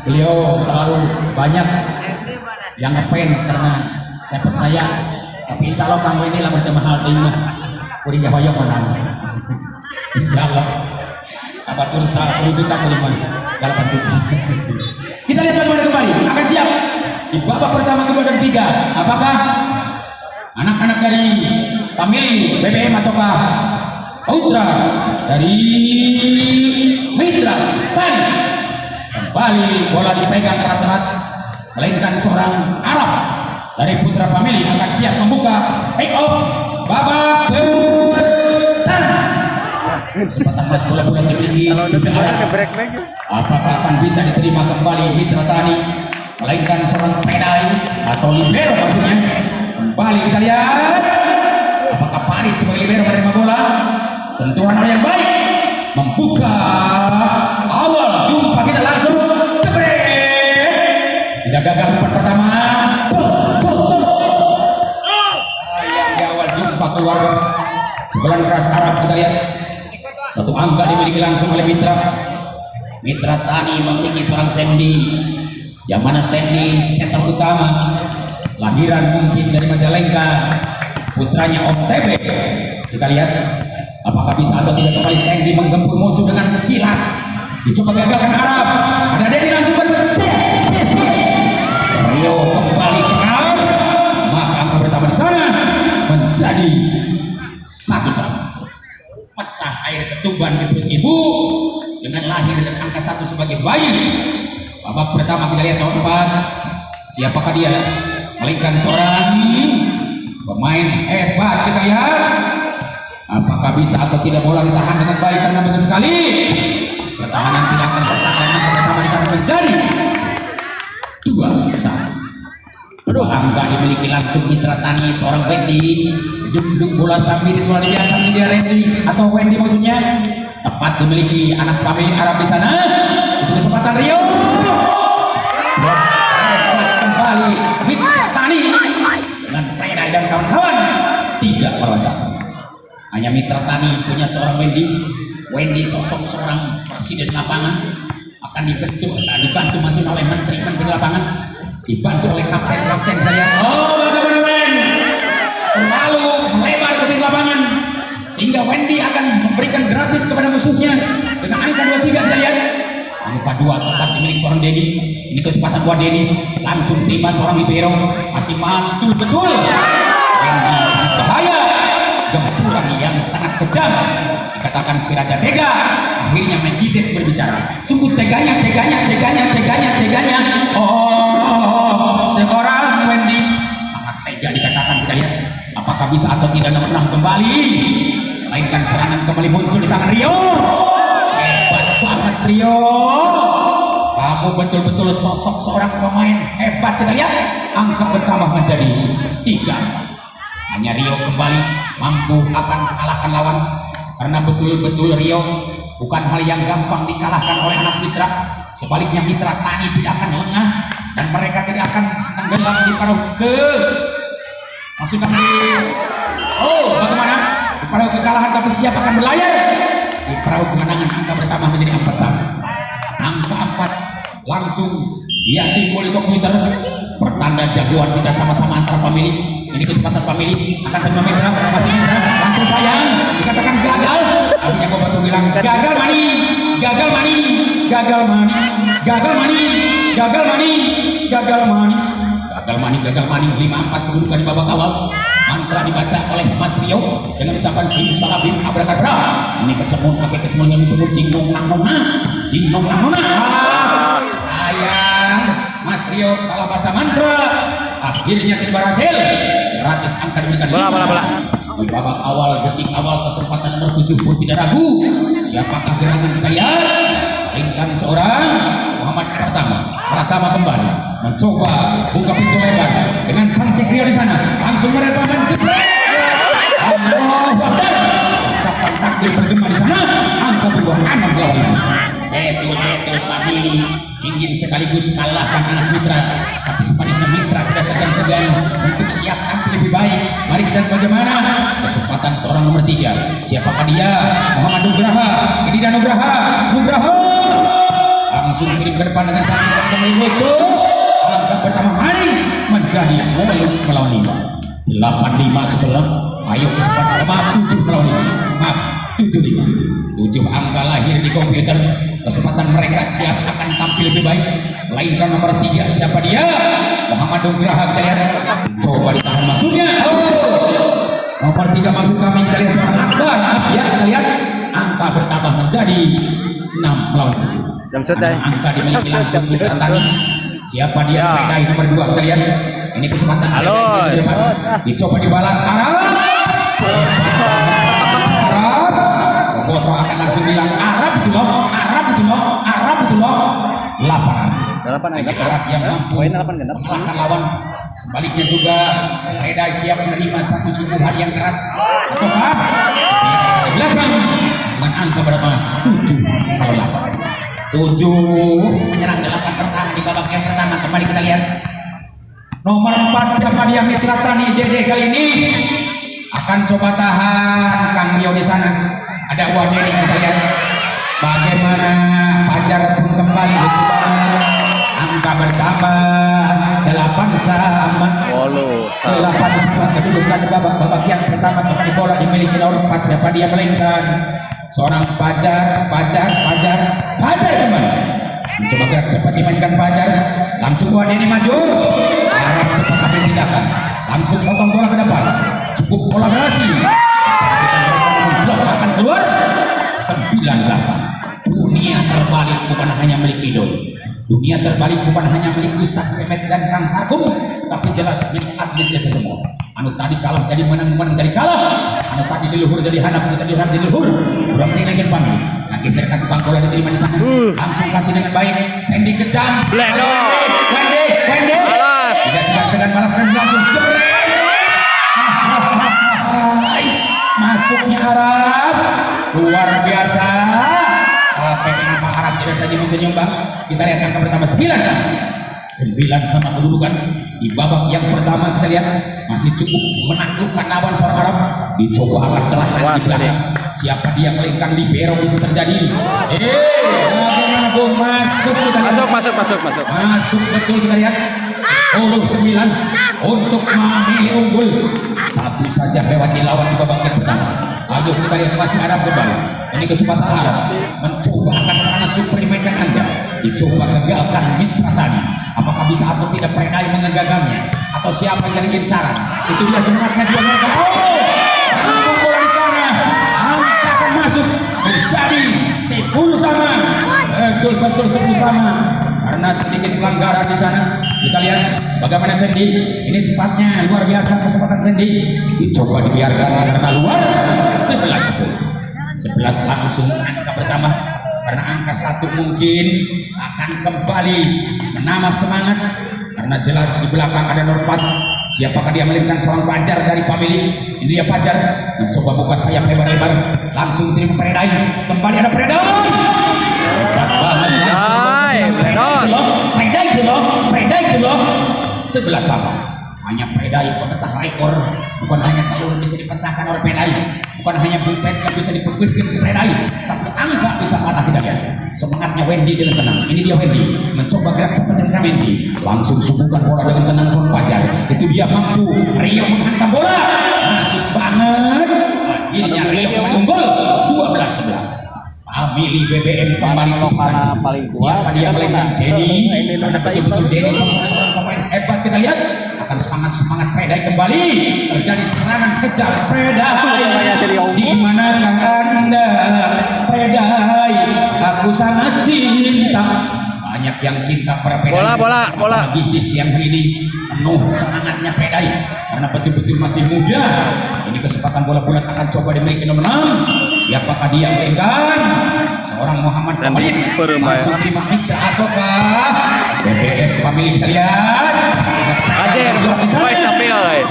beliau selalu banyak yang ngepen karena saya percaya, tapi insya Allah kamu ini lah bertemu hal ini kuring hoyong menang insya Allah. Apa tuh 10 juta kuring 8 juta. Kita lihat bagaimana kembali akan siap di babak pertama, kedua dan tiga. Apakah anak-anak dari family BBM ataukah putra dari Mitra Tani? Kembali bola dipegang erat-erat, melainkan seorang Arab dari Putra Family akan siap membuka take off babak pertama. Kesempatan mas bola-bola dimiliki Arab. Apakah akan bisa diterima kembali Mitra Tani, melainkan seorang pedai atau libero maksudnya? Kembali kita lihat apakah Farid sebagai libero menerima bola, sentuhan yang baik membuka awal jumpa kita langsung jebret, tidak gagal umpan pertama. Sayang di awal jumpa keluar pukulan keras Arab. Kita lihat satu angka dimiliki langsung oleh Mitra Tani memiliki seorang Sandy, yang mana Sandy setter utama lahiran mungkin dari Majalengka, putranya Om Tebe. Kita lihat apakah bisa atau tidak kembali Sandy menggempur musuh dengan kilat. Dicoba gagalkan Arab. Ada Denny langsung Rio kembali keras, maka angka pertama di sana menjadi 1-1. Pecah air ketuban di perut ibu dengan lahir dan angka 1 sebagai bayi. Babak pertama kita lihat nomor 4. Siapakah dia? Melainkan seorang pemain hebat. Kita lihat apakah bisa atau tidak bola ditahan dengan baik, karena betul sekali pertahanan tidak akan tertahan. Angka pertama di sana menjadi 2-1. Angka dimiliki langsung Mitra Tani, seorang Wendy. Duduk bola sambil ditulah dia sambil dia Randy atau Wendy maksudnya. Tepat dimiliki anak family Arab di sana. Itu kesempatan Rio. Kembali Mitra Tani dengan Pedai dan kawan-kawan 3-1. Hanya Mitra Tani punya seorang Wendy sosok seorang presiden lapangan, akan dibantu masih oleh menteri lapangan, dibantu oleh kapten kalian. Oh bagaimana terlalu melebar ke pinggir lapangan sehingga Wendy akan memberikan gratis kepada musuhnya dengan angka 23. Kita lihat angka 2 tepat dimiliki seorang Denny. Ini kesempatan buat Denny, langsung terima seorang libero, masih mantul betul. Wendy sangat bahaya, gempuran yang sangat kejam, dikatakan si Raja Tega. Akhirnya Megizet berbicara, sungguh teganya. Oh seorang Wendy sangat tega dikatakan. Kita lihat apakah bisa atau tidak nomor 6 kembali, melainkan serangan kembali muncul di tangan Rio. Hebat banget Rio, kamu betul-betul sosok seorang pemain hebat. Kita lihat angka pertama menjadi 3. Hanya Rio kembali mampu akan kalahkan lawan, karena betul-betul Rio bukan hal yang gampang dikalahkan oleh anak Mitra. Sebaliknya Mitra Tani tidak akan lengah dan mereka tidak akan tenggelam di paruh maksudnya bagaimana di perahu kekalahan, tapi siap akan berlayar di perahu kemenangan. Angka pertama menjadi 4-1. Angka 4 langsung dia timbul di komputer, pertanda jagoan kita sama-sama antar family. Ini kesempatan family akan terima Mitra, masih Mitra langsung sayang dikatakan gagal. Akhirnya gua batu bilang gagal mani 5-4 kedudukan di babak awal. Mantra dibaca oleh Mas Rio dengan ucapan simsalabim abrakadabra. Ini pakai kecemun yang disebut jingnong nang nona. Sayang Mas Rio salah baca mantra, akhirnya tidak berhasil. Gratis angka diberikan di babak awal, detik awal kesempatan nomor 7 pun tidak ragu. Siapakah gerangan kita lihat? Melainkan seorang Muhammad Pratama kembali mencoba buka pintu lebar dengan cantik Rio di sana, langsung mereka menjebret. Allah Akbar. Ucapan takbir bergema di sana. Angka berubah 6-2. Betul family ingin sekaligus kalahkan anak Mitra, tapi sebaliknya Mitra tidak segan-segan untuk siap tampil lebih baik. Mari kita lihat bagaimana kesempatan seorang nomor 3. Siapakah dia? Muhammad Nugraha. Ini dan Nugraha. langsung kirim ke depan dengan cantik dan kembali lucu. Angka pertama maning menjadi Momeluk melawan 5 8-5 setelah ayo kesempatan maaf 7 melawan 5 maaf 7-5 7 angka lahir di komputer. Kesempatan mereka siap akan tampil lebih baik. Melainkan nomor 3 siapa dia? Muhammad Nugraha. Kita lihat coba ditahan masuknya. Nomor 3 masuk kami. Kita lihat seorang Akbar ya. Kita lihat angka bertambah menjadi 6 melawan 7. Angka dimiliki langsung Mitra Tani. Siapa dia? Pedai nomor 2. Kita lihat ini kesempatan dicoba dibalas Arab. Boto akan langsung bilang Arab itu loh 8 Arab yang mampu mengalahkan lawan. Sebaliknya juga Redai siap menerima satu jumbuhan yang keras. Ataukah di belakang dengan angka berapa? 7 kalau 8 7 menyerang 8 pertahanan di babak yang pertama. Kembali kita lihat nomor 4 siapa dia? Mitra Tani Dede kali ini akan coba tahan Kang Rio di sana. Ada Wadeni. Kita lihat bagaimana Fajar pun kembali mencoba. Angka bertambah 8 sama 8 sama kedudukan babak yang pertama. Kembali bola dimiliki nomor 4 siapa dia? Melainkan seorang Fajar kembali mencoba gerak cepat dimainkan Fajar. Langsung Wadeni maju. Arab cepat ambil tindakan. Langsung potong bola ke depan. Cukup kolaborasi. Blok akan keluar 9-8. Dunia terbalik bukan hanya milik Idoi. Dunia terbalik bukan hanya milik Ustaz Kemet dan Kang Sagung, tapi jelas milik atlet aja semua. Anu tadi kalah jadi menang jadi kalah. Anu tadi diluhur jadi handap, anu tadi handap diluhur. Kurang tinggi panggil. Nah, geserkan tukang bola diterima di sana. Langsung kasih dengan baik. Sandy kejam. Wendy. Tidak segan-segan balas dan langsung jebret. Masuknya Arab luar biasa. Tapi kenapa Arab tidak saja bisa nyumbang? Kita lihat angka pertama 9 sama kedudukan di babak yang pertama. Kita lihat masih cukup menaklukkan lawan seorang Arab. Dicoba akan terahan di belakang. Siapa dia? Melainkan libero bisa terjadi. Bagaimana Bung? Masuk kita lihat. Masuk betul kita lihat. 10-9 untuk memilih unggul. Satu saja lewati lawan di babak yang pertama. Ayo kita lihat masih Arab kembali. Ini kesempatan Arab mencoba akan serangan super dimainkan Anda. Dicoba gagalkan Mitra Tani. Apakah bisa atau tidak Predai menggagalkannya? Atau siapa yang jadi incaran? Itu dia semangatnya dia mereka. Sambung bola di sana. Angka akan masuk menjadi 10 sama. Betul 10 sama. Karena sedikit pelanggaran di sana. Kita lihat bagaimana Sandy. Ini sifatnya luar biasa kesempatan Sandy. Dicoba dibiarkan karena luar 11 langsung angka pertama. Karena angka 1 mungkin akan kembali menambah semangat. Karena jelas di belakang ada nomor 4. Siapakah dia? Melainkan seorang Fajar dari Family. Ini dia Fajar mencoba buka sayap lebar-lebar. Langsung terima Predai. Kembali ada Predai. Hebat banget langsung. Predai itu loh 11 sama. Hanya Predai pemecah rekor. Bukan hanya telur bisa dipecahkan oleh Predai. Bukan hanya bullpen yang bisa dipukiskan ke Predai. Tapi angka bisa patah. Kita lihat semangatnya Wendy dengan tenang. Ini dia Wendy mencoba gerak cepat dengan Wendy. Langsung subuhkan bola dengan tenang seorang Fajar. Itu dia mampu. Rio menghantam bola. Masih banget. Akhirnya Rio unggul 12-11. Family BBM kembali cukup cantik. Siapa dia? Melainkan Denny. Karena betul-betul Denny sosok seorang pemain hebat. Kita lihat akan sangat semangat Predai kembali. Terjadi serangan kejar Predai. Di manakah Anda Predai? Aku sangat cinta. Banyak yang cinta pada Predai. Bola. Apalagi di siang hari ini penuh semangatnya Predai. Karena betul-betul masih muda. Ini kesempatan bola bulat akan coba dimiliki nomor 6. Siapakah dia? Melainkan seorang Muhammad Khalid. Langsung terima Mitra ataukah BBM Family. Kita lihat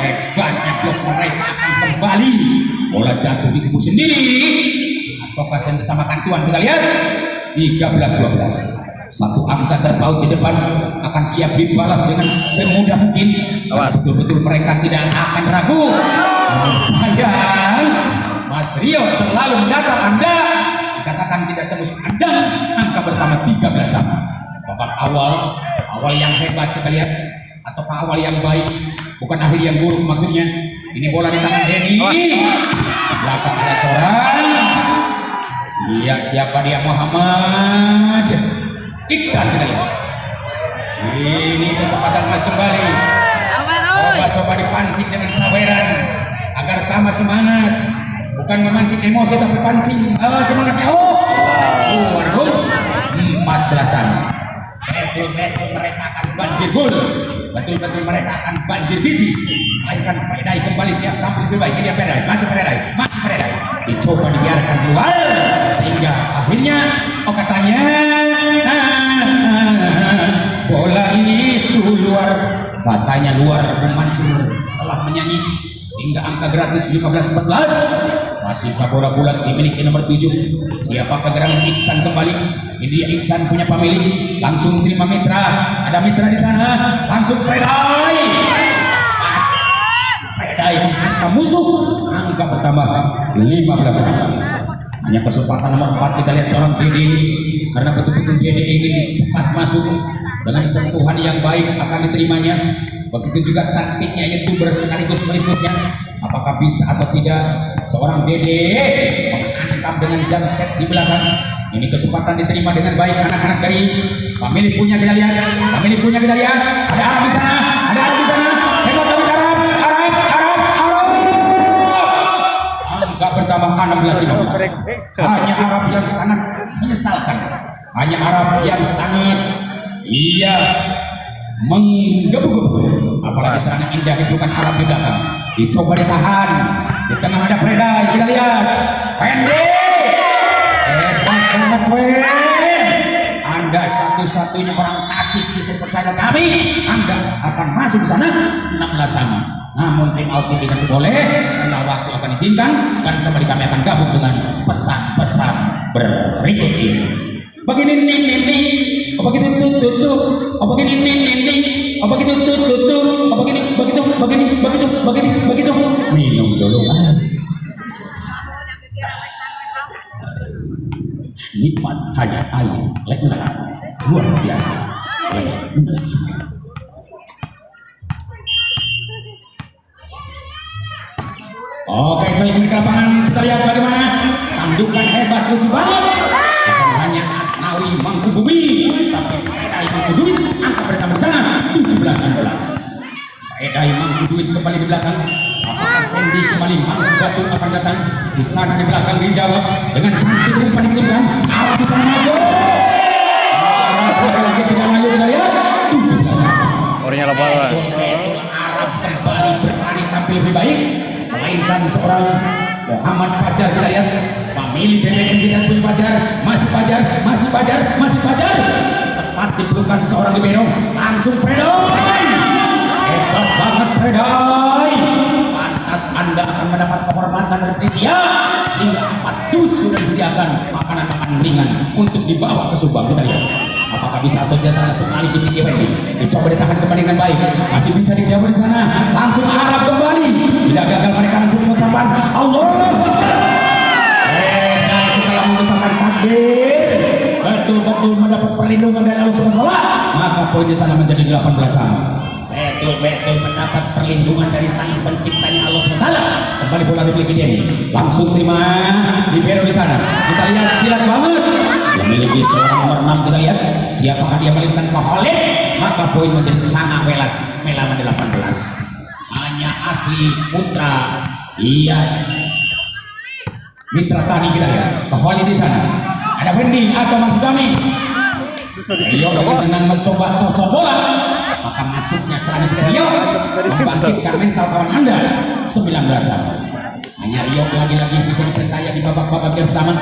hebatnya blok mereka akan kembali. Bola jatuh di kubu sendiri ataukah senjata makan tuan. Kita lihat 13-12. Satu angka terpaut di depan akan siap dibalas dengan semudah mungkin. Betul-betul mereka tidak akan ragu. Sayang Mas Rio terlalu mendatar. Anda dikatakan merasakan tidak tembus pandang. Angka pertama 13 sama. Babak awal yang hebat kita lihat, ataukah awal yang baik, bukan akhir yang buruk maksudnya. Ini bola di tangan Denny. Belakang ada seorang. Iya, siapa dia? Muhammad Iksan kita lihat. Ini kesempatan emas kembali. Coba dipancing dengan saweran agar tambah semangat. Bukan memancing emosi tapi pancing semangatnya. Waduh, 14-an. Betul-betul mereka akan banjir gol. Betul-betul mereka akan banjir biji. Melainkan Predai kembali siap tampil lebih baik. Ini Predai, masih Predai. Dicoba dibiarkan keluar sehingga akhirnya katanya bola itu luar. Katanya luar. Bung Mansur telah menyanyi sehingga angka gratis 15-14. Masihkah bola bulat dimiliki nomor 7. Siapakah gerangan Iksan kembali? Ini dia Iksan punya pemilik. Langsung terima Mitra. Ada Mitra di sana. Langsung Predai menghantam musuh. Angka bertambah 15. Hanya kesempatan nomor 4 kita lihat seorang Dede. Karena betul-betul Dede ingin cepat masuk dengan sentuhan yang baik akan diterimanya. Begitu juga cantiknya YouTuber sekaligus berikutnya. Apakah bisa atau tidak seorang Dede menghantam dengan jam set di belakang. Ini kesempatan diterima dengan baik anak-anak dari pemilik punya kita lihat. Ada Arab di sana. Hebat dari Arab. Angka bertambah 16-15. Hanya Arab yang sangat menyesalkan. Hanya Arab yang sangat menggebu-gebu. Apalagi serangan indah bukan Arab di belakang. Dicoba ditahan. Di tengah ada Predai. Kita lihat. Pendek. Hebat banget Anda satu-satunya orang Tasik bisa percaya kami. Anda akan masuk di sana 16 sama. Namun tim out ini kan boleh karena waktu akan izinkan dan kembali kami akan gabung dengan pesan-pesan berikut ini. Begini nih, begitu tutup, begini nih, begitu tutup, begitu. Minum dulu. Nikmat hanya air lengkap luar biasa. Oke, saya ingin ke lapangan. Kita lihat bagaimana tandukan hebat lucu banget. Bukan hanya Asnawi Mangkubumi, tapi Predai Mangkuduit. Angka bertambah sana 17-16. Predai Mangkuduit kembali di belakang. Apakah Sandy kembali Mangkubatu akan datang di sana di belakang dijawab dengan cantik umpan dikirimkan. Arab di sana maju. Arab lagi tidak lanjut kita lihat 17. Orangnya lebar. Arab kembali berani tampil lebih baik. Melainkan seorang Muhammad Fajar kita lihat. Pemilik BBM kita pun Fajar. Masih Fajar. Tepat dipelukan seorang libero. Langsung Predai. Hebat banget Predai. Pantas Anda akan mendapat kehormatan dari panitia sehingga 4 dus sudah disediakan makanan-makanan ringan untuk dibawa ke Subang. Kita lihat apakah bisa atau jasa sekali di Wendy. Dicoba ditahan kembali dengan baik. Masih bisa dijawab di sana. Langsung Arab kembali. Tidak gagal mereka langsung mengucapkan Allah. Dan setelah mengucapkan takbir, betul-betul mendapat perlindungan dari Allah SWT. Maka poin di sana menjadi 18 sama. Betul-betul mendapat perlindungan dari sang penciptanya Allah SWT. Kembali bola dimiliki Denny. Langsung terima libero di sana. Kita lihat kilat banget. Memiliki seorang nomor 6 kita lihat. Siapakah dia melintang ke Khalid? Maka poin menjadi sangat welas. Melawan 18. Hanya asli putra. Iya. Mitra Tani kita lihat. Ke Khalid di sana. Ada Wendy atau masuk kami. Rio dengan tenang mencoba cocok bola. Maka masuknya serangan Rio membangkitkan mental kawan Anda 19-an. Hanya Rio lagi-lagi bisa dipercaya di babak-babak yang pertama.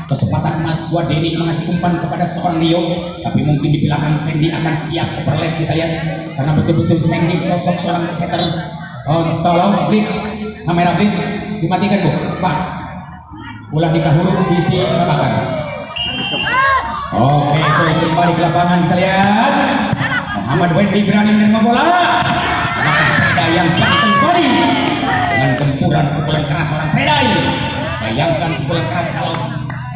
Kesempatan emas buat Denny mengasih umpan kepada seorang Rio, tapi mungkin di belakang Sandy akan siap overlap kita lihat karena betul-betul Sandy sosok seorang setter. Tolong Blik, kamera Blik dimatikan Bu, Pak. Ulah dikahuru diisi babakan. Oke, coy kembali ke lapangan kita lihat. Muhammad Wendy berani menerima bola. Predai yang kembali dengan gempuran pukulan keras orang Predai. Bayangkan pukulan keras kalau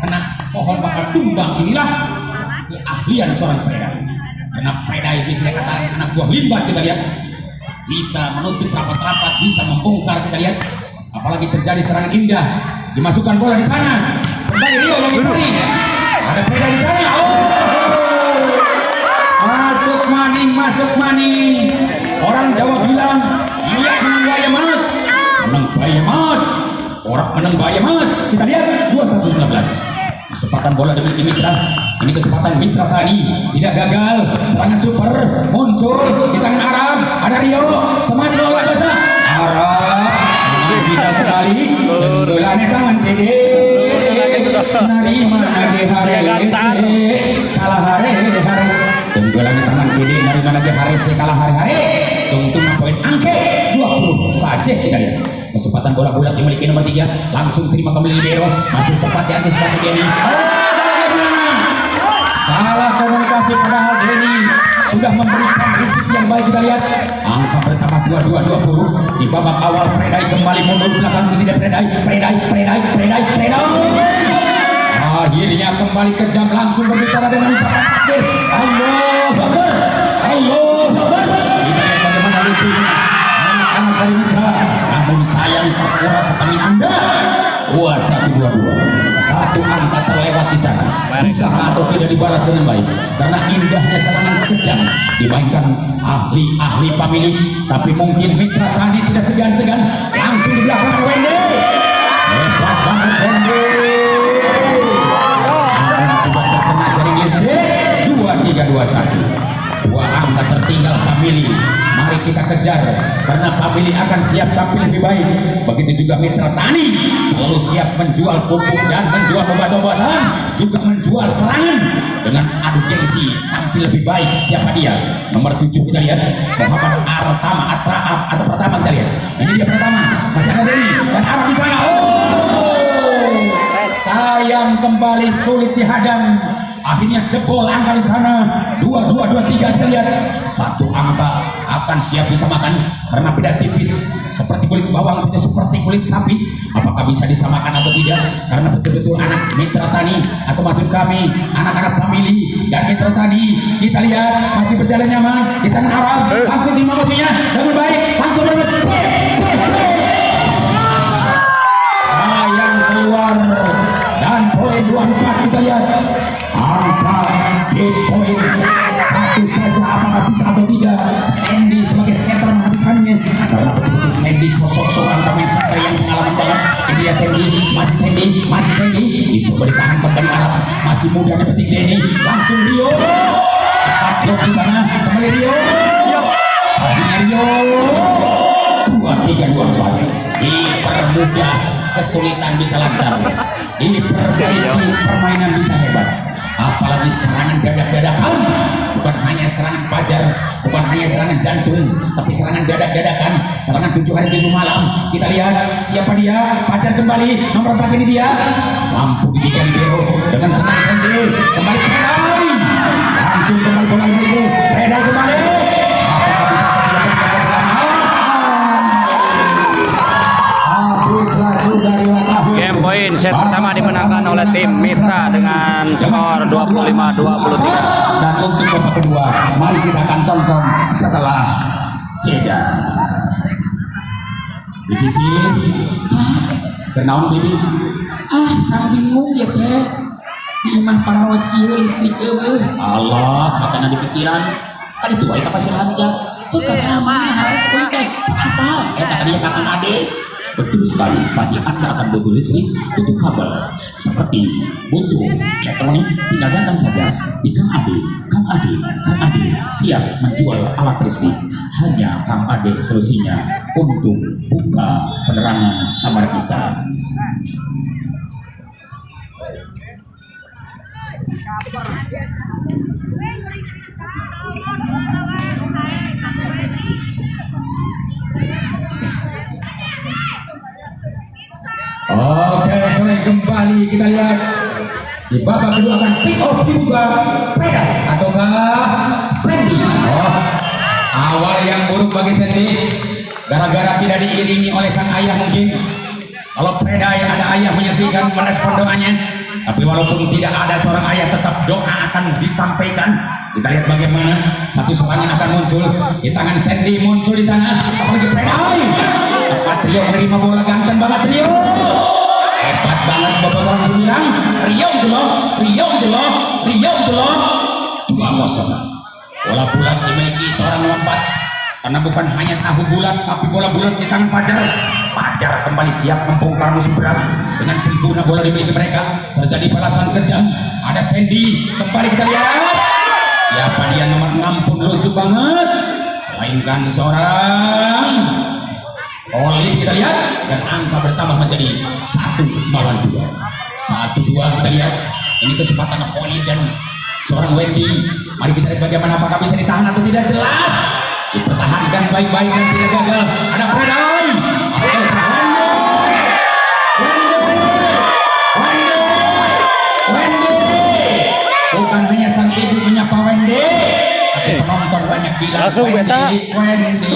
kena pohon pohon bakal tumbang. Inilah keahlian seorang Predai. Karena Predai bisa dikatakan anak buah limbat, kita lihat. Bisa menutup rapat-rapat, bisa membongkar, kita lihat. Apalagi terjadi serangan indah, dimasukkan bola di sana. Kembali Rio yang dicari. Ada Predai di sana. Masuk maning. Orang Jawa bilang, lihat menang bahaya mas. Menang bahaya mas. Orang menang bahaya mas. Kita lihat 21-19. Kesempatan bola dimiliki Mitra. Ini kesempatan Mitra Tani. Tidak gagal. Serangan super muncul di tangan Arab. Ada Rio. Semangat bola basah. Arab tidak kembali. Tenggelamnya tangan Dede. Narima nage hari kalah hari. Tenggelamnya tangan Dede. Narima nage hari kalah hari. Tungtung poin angke 20 saja, kita lihat. Kesempatan bola bulat dimiliki nomor 3, langsung terima kembali libero, masih cepat diantisipasi Denny. Bagaimana? Salah komunikasi, padahal Denny sudah memberikan risik yang baik. Kita lihat angka bertambah 22-20 di babak awal. Predai kembali mundur belakang, tidak Predai. Akhirnya kembali kejam, langsung berbicara dengan ucapan takbir. Allahu Akbar. Kita lihat bagaimana lucunya anak-anak dari Mitra. Namun sayang terkuras stamina Anda. 1-2-2. Satu angka terlewat di sana. Bisa atau tidak dibalas dengan baik. Karena indahnya serangan kejam dimainkan ahli pemilik. Tapi mungkin Mitra tadi tidak segan-segan. Langsung di belakang Wende. Hebat banget Wende. Namun sudah terkena jaring listrik. 2-3-2-1. Dua angka tertinggal pemilih. Mari kita kejar, karena pemilih akan siap tampil lebih baik. Begitu juga Mitra Tani selalu siap menjual pupuk dan menjual obat-obatan, juga menjual serangan dengan adu gengsi tampil lebih baik. Siapa dia? Nomor 7 kita lihat Muhammad atau pertama kita lihat. Ini dia pertama. Masih ada Denny dan Arab di sana. Sayang kembali sulit dihadang. Akhirnya jebol angka di sana. 2-2-2-3 kita lihat. Satu angka akan siap disamakan karena beda tipis seperti kulit bawang, tidak seperti kulit sapi. Apakah bisa disamakan atau tidak? Karena betul-betul anak Mitra Tani atau maksud kami anak-anak pemilih dan Mitra Tani, kita lihat masih berjalan nyaman di tangan Arab. Langsung terima musuhnya dengan baik, langsung berbet. Sayang keluar dan poin 24 kita lihat. Angka poin satu saja, apakah bisa atau tidak? Sandy sebagai center menghabiskannya karena betul-betul Sandy sosok seorang pemain center yang pengalaman banget. Ini dia Sandy, masih Sandy dicoba ditahan kembali Arab, masih muda dapetin Denny, langsung Rio cepat blok di sana, kembali Rio, akhirnya Rio 2-3-2-4 dipermudah, kesulitan bisa lancar, diperbaiki permainan bisa hebat. Apalagi serangan dadak-dadakan, bukan hanya serangan fajar, bukan hanya serangan jantung, tapi serangan dadak-dadakan, serangan 7 hari 7 malam. Kita lihat siapa dia. Fajar kembali, nomor 4 ini dia, mampu dijikan libero dengan tenang sendiri. Kembali Predai, langsung kembali bola libero. Predai kembali. Apakah bisa habislah sudah dilatih. Game point set pertama dimenangkan oleh tim Mitra dengan skor 25-23. Dan untuk babak kedua, mari kita akan tonton setelah jeda. Cici, kenaun bibi? Kang bingung ya teh. Di imah para wakil listrik eueuh. Allah, makanya di pikiran. Kan itu aja pasti lancar. Itu kesamaan harus euy teh. Apa? Eta dia kakang ade. Betul sekali, pasti Anda akan butuh listrik, butuh kabel, seperti butuh elektronik, tinggal datang saja di Kang Ade. Kang Ade siap menjual alat listrik. Hanya Kang Ade solusinya untuk buka penerangan kamar kita. Oke, sore kembali kita lihat di babak kedua akan pick off dibuka Predai ataukah Sandy. Awal yang buruk bagi Sandy gara-gara tidak diiringi oleh sang ayah mungkin. Kalau Predai ada ayah menyaksikan merespon doanya, Tapi walaupun tidak ada seorang ayah, tetap doa akan disampaikan. Kita lihat bagaimana satu serangan akan muncul di tangan Sandy, muncul di sana. Apalagi Predai. Tepat Rio menerima bola, ganteng banget Rio. Hebat banget Bapak langsung bilang, Rio itu loh, Rio itu loh, Rio itu loh. 2-0. Bola bulat dimiliki seorang lompat. Karena bukan hanya tahu bulat, tapi bola bulat di tangan Fajar. Fajar kembali siap membongkar musuh berat dengan sempurna. Bola dimiliki mereka, terjadi balasan kejam. Ada Sandy, kembali kita lihat siapa dia, nomor 6 pun lucu banget, mainkan seorang Olin, kita lihat, dan angka bertambah menjadi 1-2. 1-2 kita lihat. Ini kesempatan Olin dan seorang Wendy. Mari kita lihat bagaimana, apakah bisa ditahan atau tidak. Jelas dipertahankan baik-baik dan tidak gagal. Ada Predai. Wendy. Bukan hanya sang ibu menyapa Wendy, tapi penonton banyak bilang Langsung, Beta. Wendy.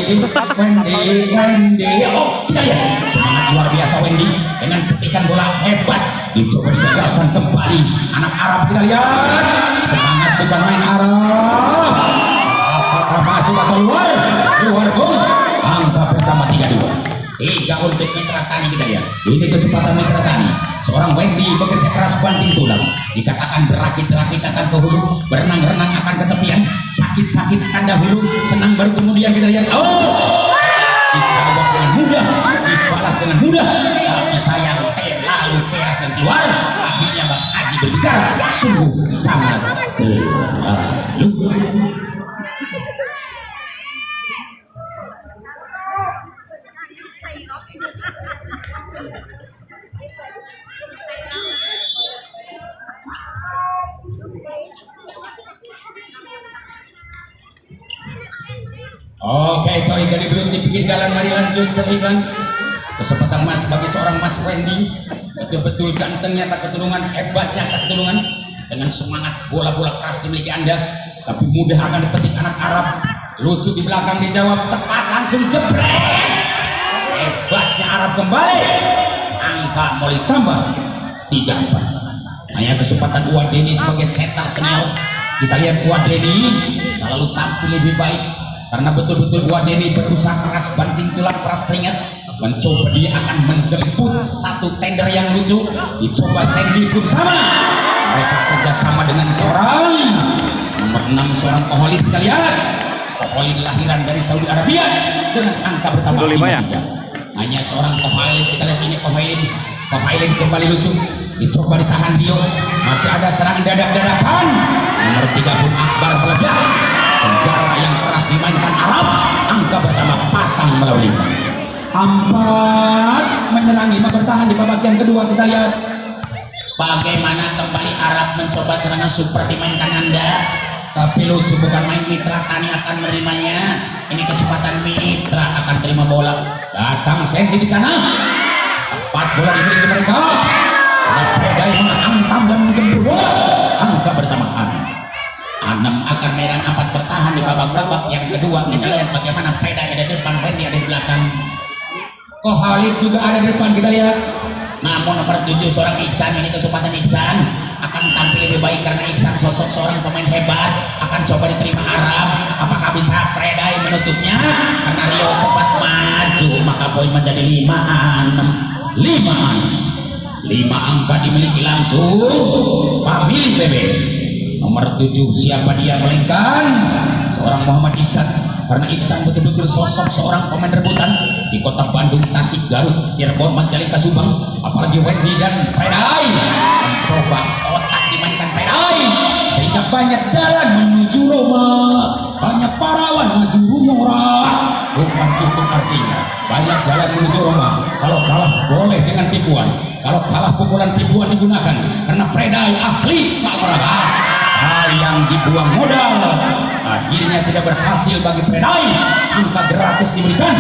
Oh, kita lihat semangat luar biasa Wendy dengan ketikan bola hebat. Dicoba digagalkan kembali anak Arab. Kita lihat semangat bukan main Arab. Apakah masuk atau luar? Luar gol. Angka pertama 3-2. 3 untuk Mitra Tani. Kita lihat ini kesempatan Mitra Tani. Seorang Wendy bekerja keras banting tulang. Dikatakan berakit-rakit akan ke hulu, berenang-renang akan ke tepian, sakit-sakit akan dahulu, senang baru kemudian. Kita lihat, oh, dijawab dengan mudah, dibalas dengan mudah. Tapi sayang lalu keras dan keluar. Akhirnya Bang Haji berbicara, sungguh sangat terlalu. Oke coy, jadi belum di pinggir jalan, mari lanjut iklan. Kesempatan emas bagi seorang Mas Wendy. Betul-betul gantengnya tak keturunan, hebatnya tak keturunan. Dengan semangat bola-bola keras dimiliki Anda, tapi mudah akan dipetik anak Arab. Lucu di belakang dijawab tepat, langsung jebret. Hebatnya Arab kembali. Angka mulai tambah 3-4. Hanya kesempatan Wadeni sebagai setter senior. Kita lihat Wadeni selalu tampil lebih baik, karena betul-betul Wadeni berusaha keras banting tulang, keras keringat, mencoba dia akan menjemput satu tender yang lucu. Dicoba Sandy pun sama. Mereka kerjasama dengan seorang nomor 6, seorang Koholin. Kita lihat Koholin lahiran dari Saudi Arabia dengan angka bertambah 5-3. Hanya seorang Koholin. Kita lihat ini Koholin kembali lucu. Dicoba ditahan Dio. Masih ada serangan dadak-dadakan. Nomor 3 pun Akbar meledak. Senjata yang keras dimainkan Arab. Angka bertambah 4-5. 4 menyerang, 5 bertahan di babak yang kedua. Kita lihat bagaimana kembali Arab mencoba serangan super dimainkan Anda. Tapi lucu, bukan main Mitra Tani akan menerimanya. Ini kesempatan Mitra akan terima bola. Datang Sandy di sana. Tepat bola dimiliki mereka. Predai menghantam dan menggempur bola. Angka bertambah 6 akan merah, 4 bertahan di babak yang kedua. Kita lihat bagaimana Predai ada di depan, Wendy ada di belakang. Kohalid juga ada di depan, kita lihat. Namun nomor 7 seorang Iksan, ini kesempatan Iksan akan tampil lebih baik karena Iksan sosok seorang pemain hebat. Akan coba diterima Arab. Apakah bisa Predai menutupnya? Karena Rio cepat maju, maka poin menjadi 5-6. 5 angka dimiliki langsung pemilik PB. Nomor 7 siapa dia, melainkan seorang Muhammad Iksan. Karena Iksan betul-betul sosok seorang pemain rebutan di kota Bandung, Tasik, Garut, Cirebon, Majalengka, Subang. Apalagi Wendy dan Predai mencoba otak dimainkan Predai, sehingga banyak jalan menuju Roma, banyak parawan menuju Rumora. Bukan itu artinya banyak jalan menuju Roma. Kalau kalah boleh dengan tipuan, kalau kalah pukulan tipuan digunakan. Karena Predai ahli olahraga. Yang dibuang modal akhirnya tidak berhasil bagi Predai. Angka gratis diberikan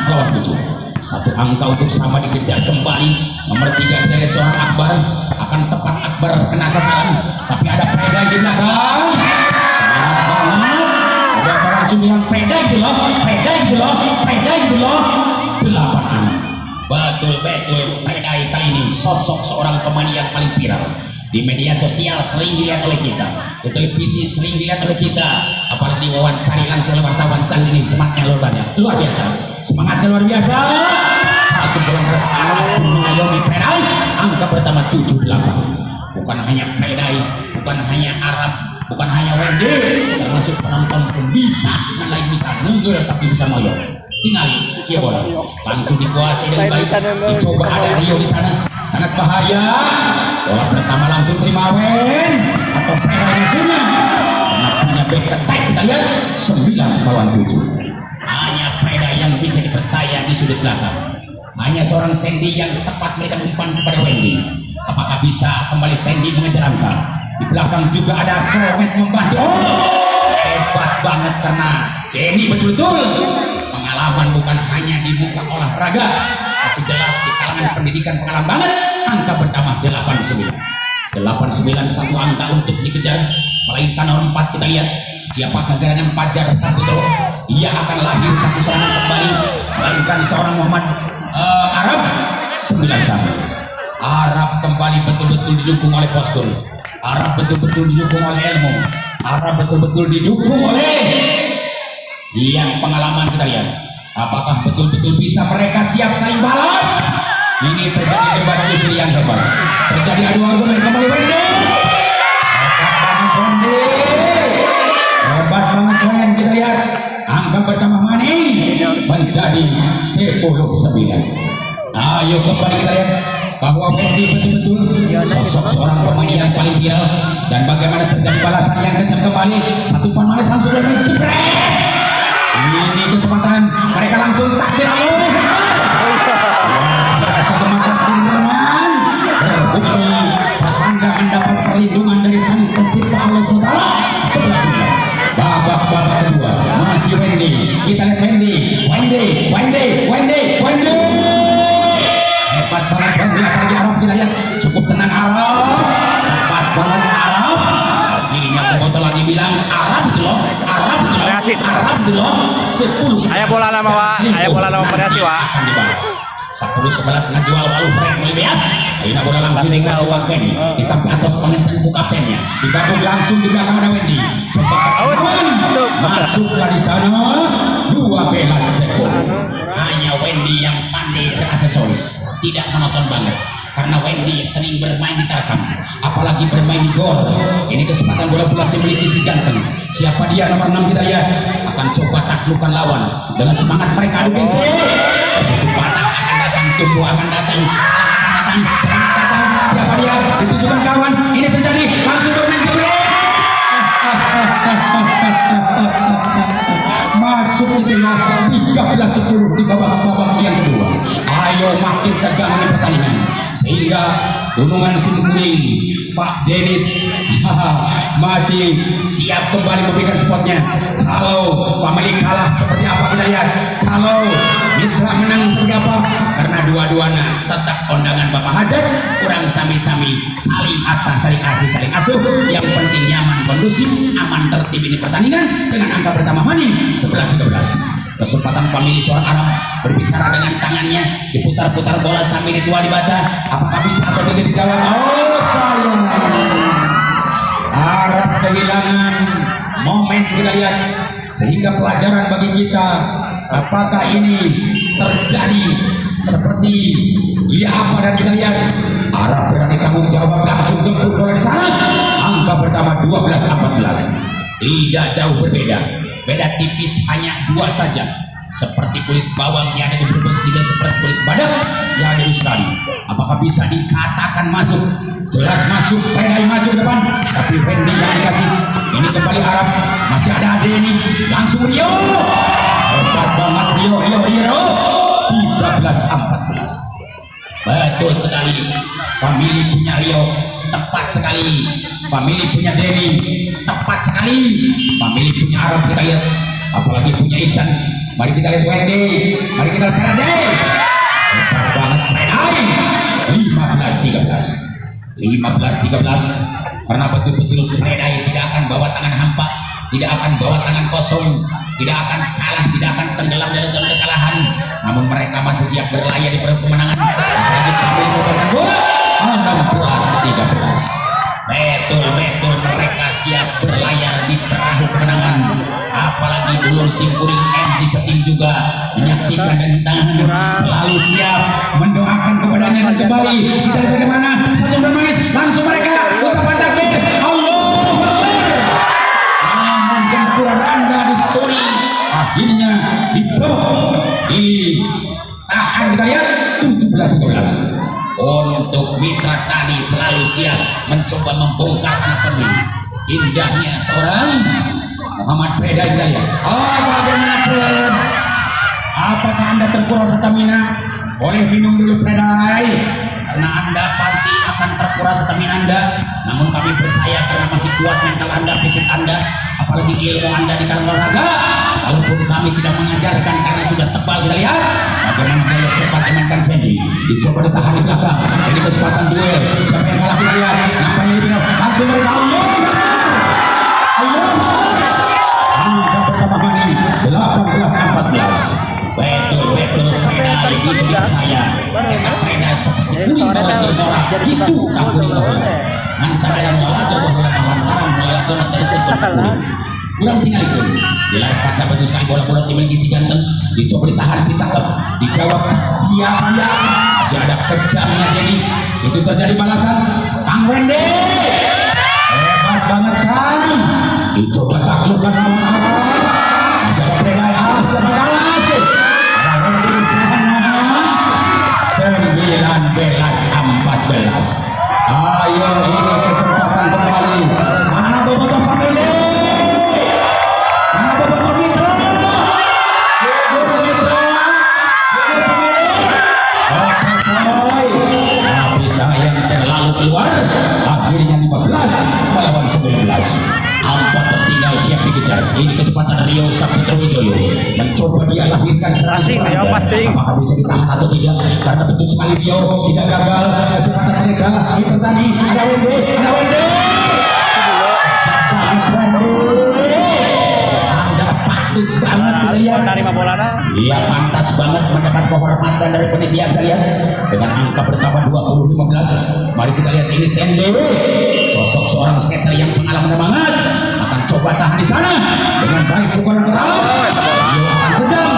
6-7. 1 angka untuk sama dikejar kembali. Nomor 3 dari seorang Akbar. Akan tepat Akbar kena sasaran, tapi ada Predai di belakang. Semangat banget. Udah langsung bilang Predai itu loh, Predai itu loh, Predai itu loh. 8-6. Betul-betul Predai kali ini sosok seorang pemain yang paling viral di media sosial, sering dilihat oleh kita, di televisi sering dilihat oleh kita, apalagi diwawancari langsung oleh wartawan. Kali ini semangatnya luar biasa, semangatnya luar biasa. Satu bulan resmi mengayomi Predai, angka pertama 78. Bukan hanya Predai, bukan hanya Arab, bukan hanya Wendy, termasuk penonton pun bisa, lain bisa nunggul tapi bisa moyong. Tinggal dia bola langsung dikuasai dengan baik, dicoba ada Rio di sana, sangat bahaya. Bola pertama langsung terima Wen atau Predai musuhnya, karena punya back ketat. Kita lihat 9 lawan 7. Hanya Predai yang bisa dipercaya di sudut belakang. Hanya seorang Sandy yang tepat memberikan umpan kepada Wendy. Apakah bisa kembali Sandy mengejar angka? Di belakang juga ada Somet membantu. Hebat banget karena Denny betul-betul pengalaman bukan hanya di muka olahraga, tapi jelas di kalangan pendidikan pengalaman banget. Angka pertama 89. 89 satu angka untuk dikejar, melainkan nomor 4. Kita lihat siapakah gerangan Fajar Saputro. Dia akan lahir satu serangan kembali, melainkan seorang Muhammad Arab 91. Arab kembali betul-betul didukung oleh postur, Arab betul-betul didukung oleh ilmu, Arab betul-betul didukung oleh yang pengalaman. Kita lihat apakah betul-betul bisa mereka siap saling balas. Ini terjadi debat kusir yang hebat, terjadi adu argumen. Kembali Wendy, hebat banget Wendy. Kita lihat angka pertama Maning menjadi 19. Ayo kembali kita lihat bahwa Wendy betul-betul sosok seorang pemain yang paling viral, dan bagaimana terjadi balasan yang kejam kembali. Satu pan manis langsung dari jebret. Ini kesempatan mereka langsung takdir. Satu mata beneran berbukti petanda mendapat perlindungan dari sang pencipta Allah SWT. 11. Babak kedua masih Wendy. Kita lihat Wendy. Hebat banget Wendy, apalagi Arab. Kita lihat cukup tenang Arab. Hebat banget Arab. Dirinya botol lagi bilang Arab itu loh, Arab itu loh. 10. Ayah bola nama Wak, ayah bola nama variasi Wak. Akan dibahas 10-11 ngajual lalu brand mulai bias. Ayo bola langsung dikasih Wendy, ditambah atas penginten kaptennya, digabung langsung di belakang ada Wendy. Coba kawan masuk dari sana 12 sekon. Hanya Wendy yang pandai beraksesoris, tidak monoton banget. Karena Wendy sering bermain di tarkam, apalagi bermain di gol. Ini kesempatan bola bulat dimiliki si ganteng. Siapa dia nomor 6? Kita lihat akan coba taklukkan lawan dengan semangat mereka. Adu gengsi. Situ patah akan datang, tumbuh akan datang, semangat datang. Siapa dia? Ditujukan kawan. Ini terjadi langsung bermain jebret. Masuk itu ya 13-10 di babak yang kedua. Ayo makin tegang ini pertandingan, sehingga Gunungan Singuling Pak Denis masih siap kembali memberikan spotnya. Kalau pemilik kalah seperti apa kita lihat, kalau mitra menang seperti apa, karena dua-duanya tetap kondangan Bapak Hajat, kurang sami-sami saling asah, saling asih, saling asuh. Yang penting nyaman, kondusif, aman, tertib ini pertandingan. Dengan angka pertama Maning 11-13. Kesempatan pemilih seorang Arab berbicara dengan tangannya, diputar-putar bola sambil ritual dibaca. Apakah bisa atau tidak dijawab? Oh sayang, Arab kehilangan momen. Kita lihat, sehingga pelajaran bagi kita. Apakah ini terjadi seperti apa? Dan kita lihat Arab berani tanggung jawab, langsung gempur bola di sana. Angka pertama 12-14. Tidak jauh berbeda, beda tipis, hanya 2 saja. Seperti kulit bawang yang ada di Brebes, tidak seperti kulit badak yang ada di Australia. Apakah bisa dikatakan masuk? Jelas masuk. Predai maju ke depan, tapi Wendy yang dikasih. Ini kembali Arab, masih ada Denny, langsung Rio. Hebat banget Rio. 13-14. Betul sekali, pemilih punya Rio tepat sekali, pemilih punya Denny tepat sekali, pemilih punya Arab. Kita lihat apalagi punya Iksan. Mari kita lihat Wendy, mari kita lihat Predai. Hebat banget Predai. 15-13, karena betul-betul Predai tidak akan bawa tangan hampa, tidak akan bawa tangan kosong, tidak akan kalah, tidak akan tenggelam dalam kekalahan. Namun mereka masih siap berlayar di perahu kemenangan. Apalagi kami merupakan bola 16-13. Betul-betul mereka siap berlayar di perahu kemenangan. Apalagi Dulur Simkuring MC Setim juga menyaksikan dan tangan selalu siap mendoakan kepadanya dan kembali. Kita lihat bagaimana satu bermain langsung mereka ucapan takbir Allahu Akbar. Namun gempuran Anda dicuri, akhirnya diblok, ditahan. Kita lihat 17-13. Untuk Mitra tadi selalu siap mencoba membongkar anak ini. Indahnya seorang Muhammad Preda kita lihat. Oh, bagaimana Preda? Apakah Anda terkuras stamina? Boleh minum dulu Preda, karena Anda pasti akan terkuras stamina Anda. Namun kami percaya karena masih kuat mental Anda, fisik Anda, apalagi ilmu Anda di kalangan olahraga. Walaupun kami tidak mengajarkan karena sudah tebal, kita lihat bagaimana gaya cepat dimainkan Sandy. Dicoba ditahan di belakang. Ini kesempatan duel. Siapa yang kalah kita lihat. Nampaknya di final. Langsung mereka Allah. Angka pertama ini 18-14. Betul-betul Preda ini sudah saya. Preda seperti kuring orang bermorak. Itu kampung itu. Antara yang melacak bahwa lantaran melacak dari sektor kurang tinggal itu. Dilar kaca batu sekali bola-bola dimiliki si ganteng. Dicoba ditahan si cakep. Dijawab siapa ya? Masih ada kejamnya jadi. Itu terjadi balasan Kang Wendy. Hebat banget Kang. Dicoba taklukkan lawan. Masih ada Preda. Siapa kalah sih? Ada Wendy di sana. 19-14. Ayo ini kesempatan kembali. Mana bobotoh pemilik? Mana bobotoh Mitra? Tapi sayang terlalu keluar. Akhirnya 15 melawan 19. Empat tertinggal siap dikejar. Ini kesempatan Rio Saputra Wijoyo mencoba dia lahirkan Passing, Rio passing. Apakah bisa ditahan atau tidak? Karena betul sekali Rio tidak gagal. Kesempatan mereka itu tadi ada Wendy, ada Wendy. Anda patut banget kalian menerima bola. Iya, pantas banget mendapat kehormatan dari penitia kalian dengan angka bertambah 20-15. Mari kita lihat ini Sandy, sosok seorang setter yang pengalaman banget, akan coba tahan di sana dengan baik pukulan keras. Dia akan kejam,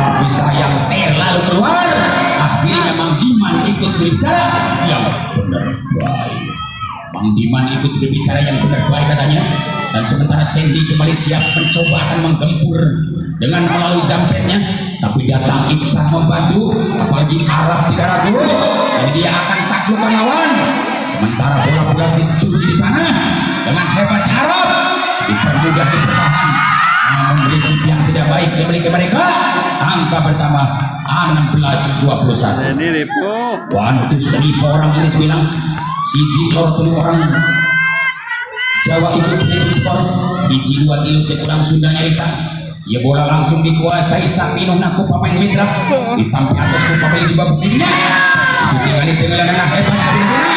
tapi sayang terlalu keluar. Akhirnya Mang Diman ikut berbicara yang benar baik. Mang Diman ikut berbicara yang benar baik katanya. Dan sementara Sandy kembali siap mencoba akan menggempur dengan melalui jam setnya, tapi datang Iksan membantu, apalagi Arab tidak ragu. Jadi dia akan taklukkan lawan. Sementara bola-bola dicuri di sana dengan hebat Arab dipermudah bertahan. Namun risiko yang tidak baik dimiliki mereka. Angka pertama 16-21. Ini Ripo. Wantu 1000 orang ini bilang siji lor telu orang Jawa ikut skor. Biji 2 kilo cek ulang Sunda nyarita. Ya bola langsung dikuasai Sapino naku pemain Mitra. Ditampi atas ku pemain di babak dirinya. Itu tinggal di tengah anak hebat dari Mitra.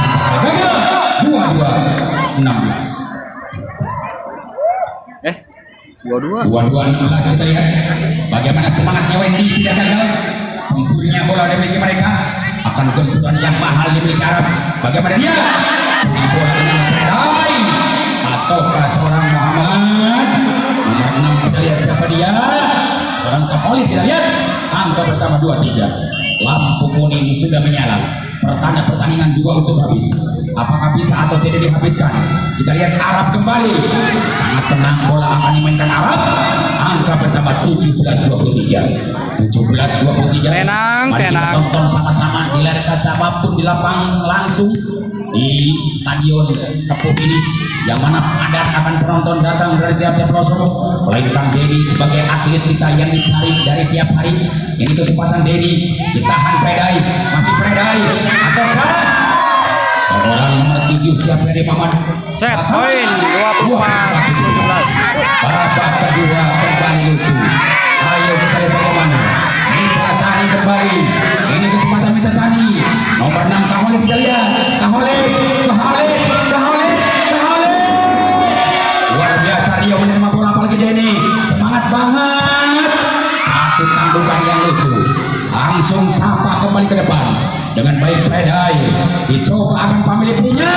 Tapi gagal 22-16. 22-16 kita lihat bagaimana semangatnya Wendy tidak gagal. Sempurnya bola dimiliki mereka. Akan gempuran yang mahal dimiliki Arab. Bagaimana dia? Curi bola dengan Predai ataukah seorang Muhammad nomor 6. Kita lihat siapa dia. Seorang Kaholik kita lihat. Angka pertama 23. Lampu kuning sudah menyala. Pertanda pertandingan juga untuk habis. Apakah bisa atau tidak dihabiskan? Kita lihat Arab kembali. Sangat tenang bola akan dimainkan Arab. Angka pertama 17-23. 17-23. Mari kita tonton sama-sama di layar kaca maupun di lapang langsung di stadion Kepuk ini, yang mana padat akan penonton datang dari tiap-tiap pelosok. Melainkan Denny sebagai atlet kita yang dicari dari tiap hari. Ini kesempatan Denny, ditahan Predai, masih Predai ataukah seorang nomor 7 siapa dari Maman? Set poin 24-17. Babak kedua kembali lucu. Ayo kita lihat bagaimana. Mitra Tani kembali. Ini kesempatan Mitra Tani. Nomor 6 Kaholik kita lihat. Kaholik. Luar biasa Rio menerima bola apalagi Denny. langsung sapa kembali ke depan dengan baik pledai dicoba akan pemilik punya,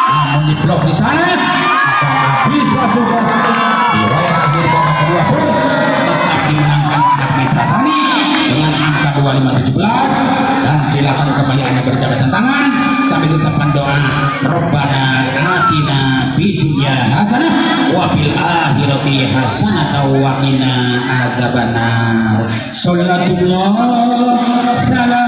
namun di blok di sana akan habis langsung di riwayat akhir babak kedua pun tetap dimenangkan anak Mitra Tani dengan angka 2517. Dan silakan kembali Anda berjabat tangan sambil ucapan doa Rabbana atina fid dunya hasanah wa fil akhirati hasanah wa qina adzabannar. Sallallahu salam